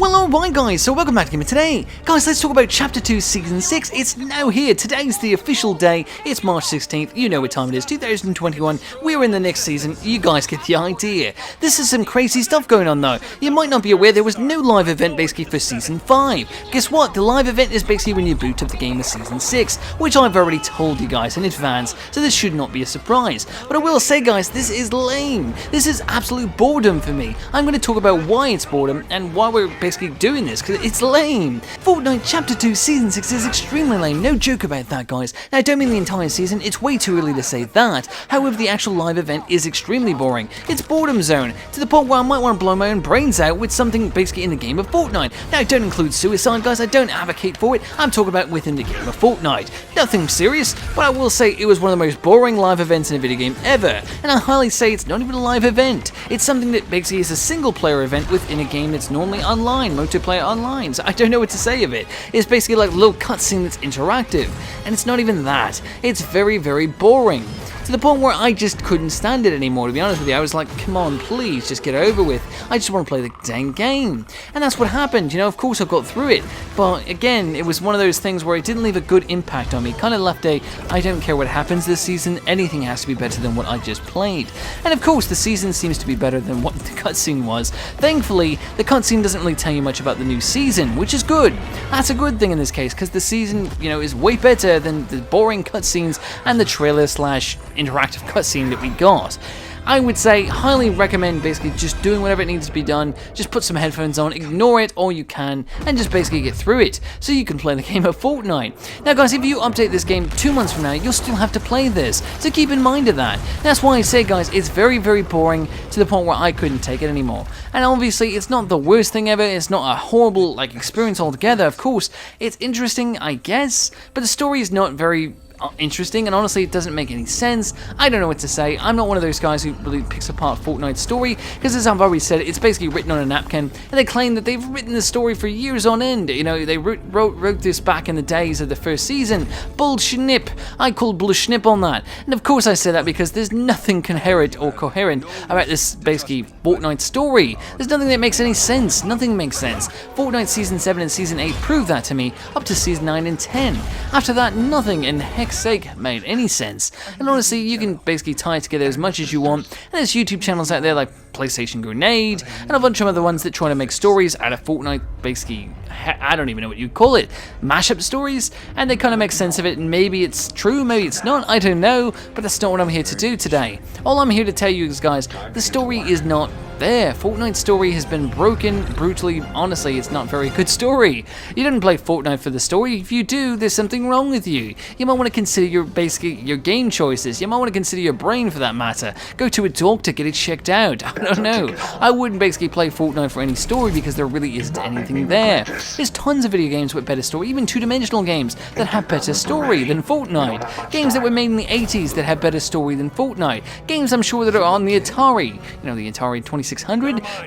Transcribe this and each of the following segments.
Well, alright guys, so welcome back to Gamer Today. Guys, let's talk about Chapter 2 Season 6. It's now here. Today's the official day. It's March 16th. You know what time it is, 2021. We're in the next season. You guys get the idea. This is some crazy stuff going on though. You might not be aware there was no live event basically for Season 5. Guess what? The live event is basically when you boot up the game of Season 6, which I've already told you guys in advance, so this should not be a surprise. But I will say guys, this is lame. This is absolute boredom for me. I'm going to talk about why it's boredom and why we're basically doing this, because it's lame. Fortnite Chapter 2 Season 6 is extremely lame, no joke about that guys. Now I don't mean the entire season, it's way too early to say that. However, the actual live event is extremely boring. It's boredom zone, to the point where I might want to blow my own brains out with something basically in the game of Fortnite. Now I don't include suicide guys, I don't advocate for it, I'm talking about within the game of Fortnite. Nothing serious, but I will say it was one of the most boring live events in a video game ever, and I highly say it's not even a live event. It's something that basically is a single player event within a game that's normally online, multiplayer online, so I don't know what to say of it. It's basically like a little cutscene that's interactive, and it's not even that. It's very, very boring. To the point where I just couldn't stand it anymore, to be honest with you. I was like, come on, please, just get over with. I just want to play the dang game. And that's what happened, you know, of course I got through it. But again, it was one of those things where it didn't leave a good impact on me. Kind of left a, I don't care what happens this season, anything has to be better than what I just played. And of course, the season seems to be better than what the cutscene was. Thankfully, the cutscene doesn't really tell you much about the new season, which is good. That's a good thing in this case, because the season, you know, is way better than the boring cutscenes and the trailer slash interactive cutscene that we got. I would say highly recommend basically just doing whatever it needs to be done. Just put some headphones on, ignore it all you can, and just basically get through it so you can play the game of Fortnite. Now guys, if you update this game 2 months from now, you'll still have to play this, so keep in mind of that. That's why I say guys, it's very, very boring to the point where I couldn't take it anymore. And obviously it's not the worst thing ever, it's not a horrible like experience altogether. Of course, it's interesting I guess, but the story is not very interesting, and honestly it doesn't make any sense. I don't know what to say. I'm not one of those guys who really picks apart Fortnite's story, because as I've already said, it's basically written on a napkin, and they claim that they've written the story for years on end. You know, they wrote this back in the days of the first season. Bullschnip. I call bullschnip on that. And of course I say that because there's nothing coherent about this basically Fortnite story. There's nothing that makes any sense. Nothing makes sense. Fortnite Season 7 and Season 8 proved that to me, up to Season 9 and 10. After that, nothing in heck's sake made any sense. And honestly, you can basically tie it together as much as you want, and there's YouTube channels out there like PlayStation Grenade and a bunch of other ones that try to make stories out of Fortnite, basically, I don't even know what you'd call it, mashup stories, and they kind of make sense of it, and maybe it's true, maybe it's not, I don't know, but that's not what I'm here to do today. All I'm here to tell you is, guys, the story is not there. Fortnite's story has been broken brutally. Honestly, it's not a very good story. You didn't play Fortnite for the story. If you do, there's something wrong with you. You might want to consider your game choices. You might want to consider your brain for that matter. Go to a doctor, get it checked out. I don't know. I wouldn't basically play Fortnite for any story because there really isn't anything there. There's tons of video games with better story, even two-dimensional games that have better story than Fortnite. Games that were made in the 80s that have better story than Fortnite. Games I'm sure that are on the Atari, you know, the Atari 2600,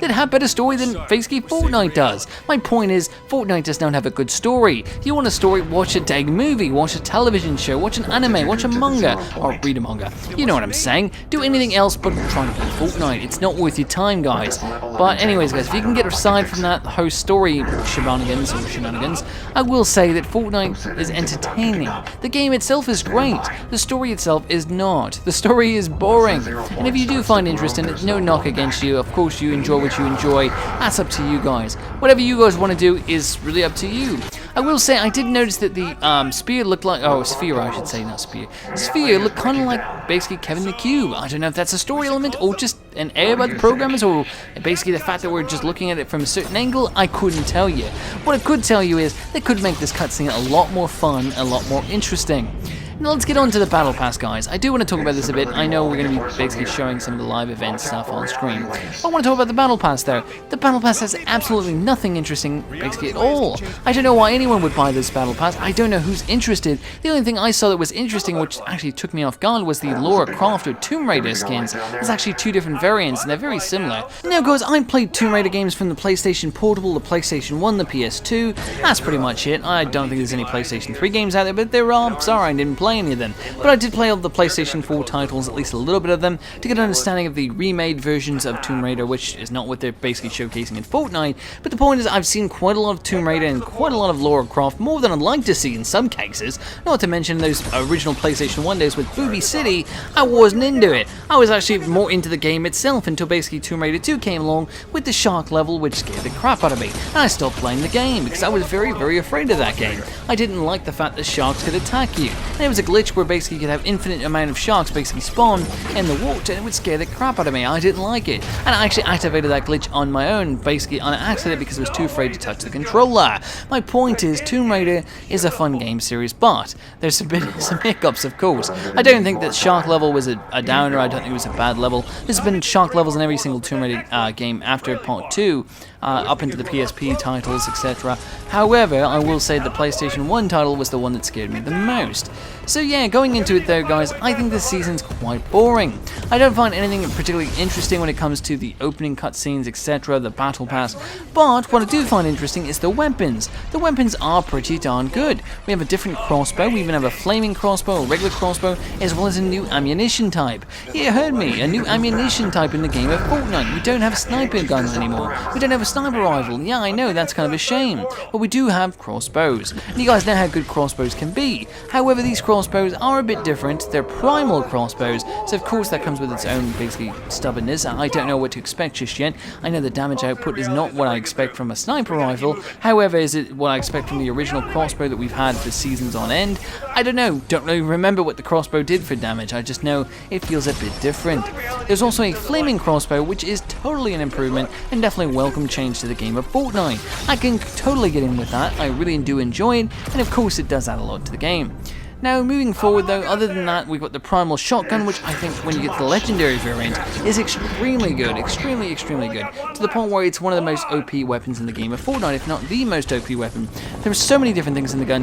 that have better story than basically Fortnite does. My point is, Fortnite does not have a good story. If you want a story, watch a dang movie, watch a television show, watch an anime, watch a manga, or read a manga. You know what I'm saying. Do anything else but try to play Fortnite. It's not worth your time, guys. But anyways, guys, if you can get aside from that whole story shenanigans, I will say that Fortnite is entertaining. The game itself is great. The story itself is not. The story is boring. And if you do find interest in it, no knock against you. Of course, you enjoy what you enjoy. That's up to you guys. Whatever you guys want to do is really up to you. I will say, I did notice that the spear looked like, sphere I should say, not spear. Sphere looked kind of like basically Kevin the Cube. I don't know if that's a story element or just an error by the programmers, or basically the fact that we're just looking at it from a certain angle. I couldn't tell you. What I could tell you is they could make this cutscene a lot more fun, a lot more interesting. Now let's get on to the Battle Pass, guys. I do want to talk about this a bit. I know we're going to be basically showing some of the live event stuff on screen. I want to talk about the Battle Pass, though. The Battle Pass has absolutely nothing interesting, basically, at all. I don't know why anyone would buy this Battle Pass. I don't know who's interested. The only thing I saw that was interesting, which actually took me off guard, was the Lara Croft or Tomb Raider skins. There's actually two different variants, and they're very similar. Now, guys, I played Tomb Raider games from the PlayStation Portable, the PlayStation 1, the PS2. That's pretty much it. I don't think there's any PlayStation 3 games out there, but there are. Sorry, I didn't play play any of them, but I did play all the PlayStation 4 titles, at least a little bit of them, to get an understanding of the remade versions of Tomb Raider, which is not what they're basically showcasing in Fortnite. But the point is, I've seen quite a lot of Tomb Raider and quite a lot of Lara Croft, more than I'd like to see in some cases. Not to mention those original PlayStation 1 days with Booby City, I wasn't into it. I was actually more into the game itself until basically Tomb Raider 2 came along with the shark level, which scared the crap out of me, and I stopped playing the game because I was very, very afraid of that game. I didn't like the fact that sharks could attack you, and it was a glitch where basically you could have infinite amount of sharks basically spawn in the water, and it would scare the crap out of me. I didn't like it, and I actually activated that glitch on my own, basically on accident, because I was too afraid to touch the controller. My point is, Tomb Raider is a fun game series, but there's some hiccups, of course. I don't think that shark level was a downer. I don't think it was a bad level. There's been shark levels in every single Tomb Raider game after Part 2, up into the PSP titles, etc. However, I will say the PlayStation 1 title was the one that scared me the most. So yeah, going into it though, guys, I think this season's quite boring. I don't find anything particularly interesting when it comes to the opening cutscenes, etc., the battle pass, but what I do find interesting is the weapons. The weapons are pretty darn good. We have a different crossbow, we even have a flaming crossbow, a regular crossbow, as well as a new ammunition type. You heard me, a new ammunition type in the game of Fortnite. We don't have sniper guns anymore. We don't have a sniper rifle. Yeah, I know, that's kind of a shame. But we do have crossbows. And you guys know how good crossbows can be. However, these crossbows are a bit different. They're primal crossbows, so of course that comes with its own, basically, stubbornness. I don't know what to expect just yet. I know the damage output is not what I expect from a sniper rifle. However, is it what I expect from the original crossbow that we've had for seasons on end? I don't know. Don't really remember what the crossbow did for damage. I just know it feels a bit different. There's also a flaming crossbow, which is totally an improvement and definitely a welcome change to the game of Fortnite. I can totally get in with that. I really do enjoy it, and of course it does add a lot to the game. Now, moving forward though, other than that, we've got the Primal Shotgun, which I think when you get the Legendary variant is extremely good, extremely good, to the point where it's one of the most OP weapons in the game of Fortnite, if not the most OP weapon. There are so many different things in the gun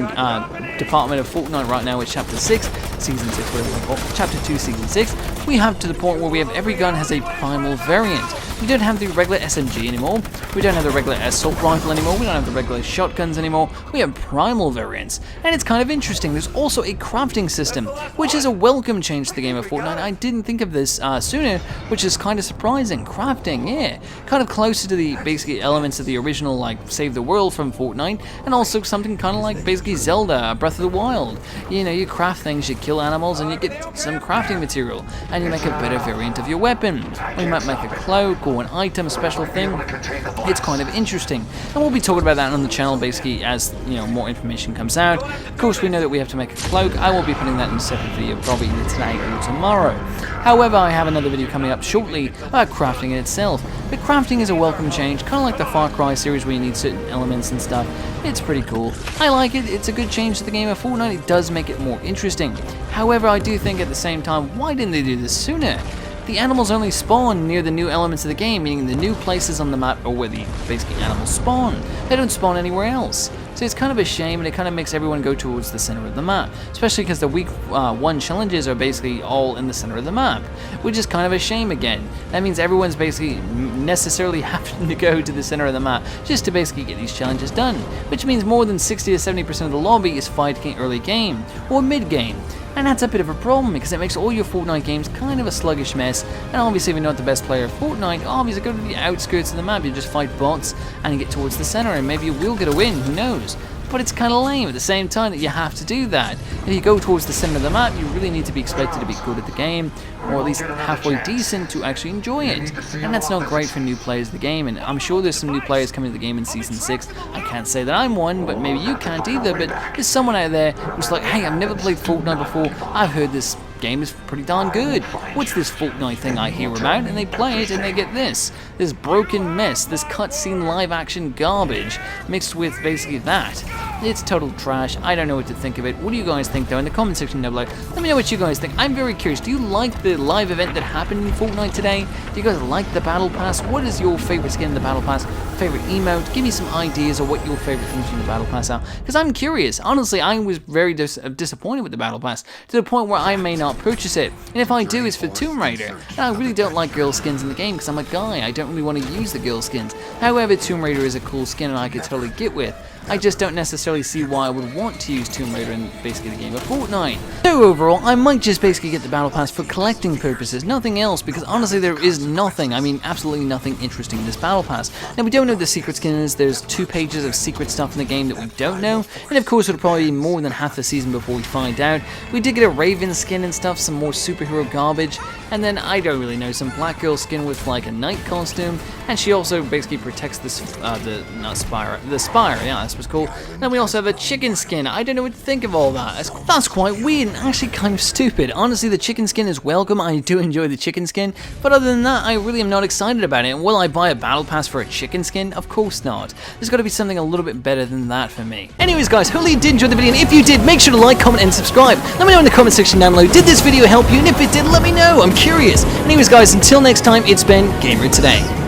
department of Fortnite right now with Chapter 6, Season 6, Chapter 2, Season 6. We have to the point where we have every gun has a Primal variant. We don't have the regular SMG anymore, we don't have the regular assault rifle anymore, we don't have the regular shotguns anymore, we have Primal variants, and it's kind of interesting. There's also a crafting system, which is a welcome change to the game of Fortnite. I didn't think of this sooner, which is kind of surprising. Crafting, yeah, kind of closer to the basically elements of the original, like Save the World from Fortnite, and also something kind of like basically Zelda, Breath of the Wild. You know, you craft things, you kill animals, and you get some crafting material, and you make a better variant of your weapon. Or you might make a cloak or an item, a special thing. It's kind of interesting, and we'll be talking about that on the channel basically as, you know, more information comes out. Of course, we know that we have to make a cloak. I will be putting that in a separate video, probably either today or tomorrow. However, I have another video coming up shortly about crafting in itself. But crafting is a welcome change, kind of like the Far Cry series where you need certain elements and stuff. It's pretty cool. I like it. It's a good change to the game of Fortnite. It does make it more interesting. However, I do think at the same time, why didn't they do this sooner? The animals only spawn near the new elements of the game, meaning the new places on the map are where the basically animals spawn. They don't spawn anywhere else. So it's kind of a shame, and it kind of makes everyone go towards the center of the map, especially because the week 1 challenges are basically all in the center of the map, which is kind of a shame again. That means everyone's basically necessarily having to go to the center of the map just to basically get these challenges done, which means more than 60 to 70% of the lobby is fighting early game or mid game. And that's a bit of a problem because it makes all your Fortnite games kind of a sluggish mess. And obviously, if you're not the best player of Fortnite, obviously go to the outskirts of the map. You just fight bots and you get towards the center, and maybe you will get a win. Who knows? But it's kind of lame at the same time that you have to do that. If you go towards the center of the map, you really need to be expected to be good at the game, or at least halfway decent to actually enjoy it. And that's not great for new players of the game, and I'm sure there's some new players coming to the game in Season 6. I can't say that I'm one, but maybe you can't either, but there's someone out there who's like, hey, I've never played Fortnite before, I've heard this game is pretty darn good. What's this Fortnite thing I hear about? And they play it and they get this broken mess, this cutscene live action garbage mixed with basically that. It's total trash. I don't know what to think of it. What do you guys think though in the comment section down below? Let me know what you guys think. I'm very curious. Do you like the live event that happened in Fortnite today? Do you guys like the battle pass? What is your favorite skin in the battle pass? Favorite emote? Give me some ideas of what your favorite things from the battle pass are, because I'm curious. Honestly, I was very disappointed with the battle pass to the point where I may not purchase it, and if I do, it's for Tomb Raider. And I really don't like girl skins in the game because I'm a guy. I don't really want to use the girl skins. However, Tomb Raider is a cool skin and I could totally get with. I just don't necessarily see why I would want to use Tomb Raider in basically the game of Fortnite. So overall, I might just basically get the Battle Pass for collecting purposes, nothing else, because honestly there is nothing, I mean absolutely nothing interesting in this Battle Pass. Now we don't know what the secret skin is, there's 2 pages of secret stuff in the game that we don't know, and of course it'll probably be more than half the season before we find out. We did get a Raven skin and stuff, some more superhero garbage, and then I don't really know, some black girl skin with like a knight costume, and she also basically protects the spire, yeah, that's what's cool. Then we also have a chicken skin. I don't know what to think of all that. That's quite weird and actually kind of stupid. Honestly, the chicken skin is welcome. I do enjoy the chicken skin, but other than that, I really am not excited about it. And will I buy a battle pass for a chicken skin? Of course not. There's got to be something a little bit better than that for me. Anyways, guys, hopefully you did enjoy the video, and if you did, make sure to like, comment, and subscribe. Let me know in the comment section down below. Did this video help you? And if it did, let me know. I'm curious. Anyways, guys, until next time, it's been Gamer Today.